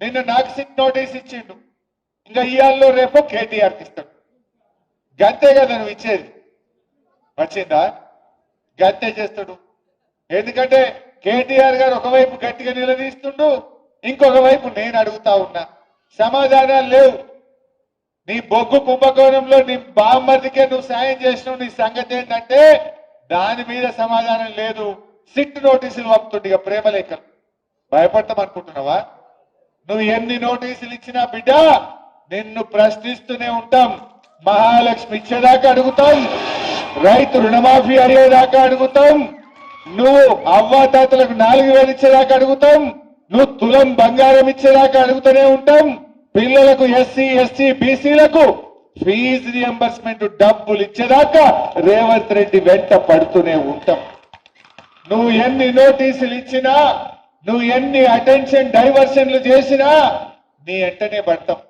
నిన్న నాకు SIT notice ఇచ్చిండు, ఇంకా ఇయాల్లో రేపు కేటీఆర్కి ఇస్తాడు. గంతే కదా నువ్వు ఇచ్చేది, వచ్చిందా? గంతే చేస్తాడు. ఎందుకంటే కేటీఆర్ గారు ఒకవైపు గట్టిగా నిలదీస్తుండు, ఇంకొక వైపు నేను అడుగుతా ఉన్నా, సమాధానాలు లేవు. నీ బొగ్గు కుంభకోణంలో నీ బామ్మర్దికే నువ్వు సాయం చేసినావు, నీ సంగతి ఏంటంటే దాని మీద సమాధానం లేదు. సిట్ నోటీసులు పంపుతుండే ఇక ప్రేమలేఖలు. భయపడతాం అనుకుంటున్నావా? నువ్వు ఎన్ని నోటీసులు ఇచ్చినా బిడ్డ నిన్ను ప్రశ్నిస్తూనే ఉంటాం. మహాలక్ష్మి ఇచ్చేదాకా అడుగుతాం, రైతు రుణమాఫీ అడిగేదాకా అడుగుతాం, నువ్వు అవ్వాతాతలకు 4000 ఇచ్చేదాకా అడుగుతాం, నువ్వు తులం బంగారం ఇచ్చేదాకా అడుగుతూనే ఉంటాం. పిల్లలకు ఎస్సీ ఎస్టీ బీసీలకు ఫీజు రియంబర్స్మెంట్ డబ్బులు ఇచ్చేదాకా రేవంత్ రెడ్డి వెంట పడుతూనే ఉంటాం. నువ్వు ఎన్ని నోటీసులు ఇచ్చినా, నువ్వు ఎన్ని అటెన్షన్ డైవర్షన్లు చేసినా నీ వెంటనే పడతాం.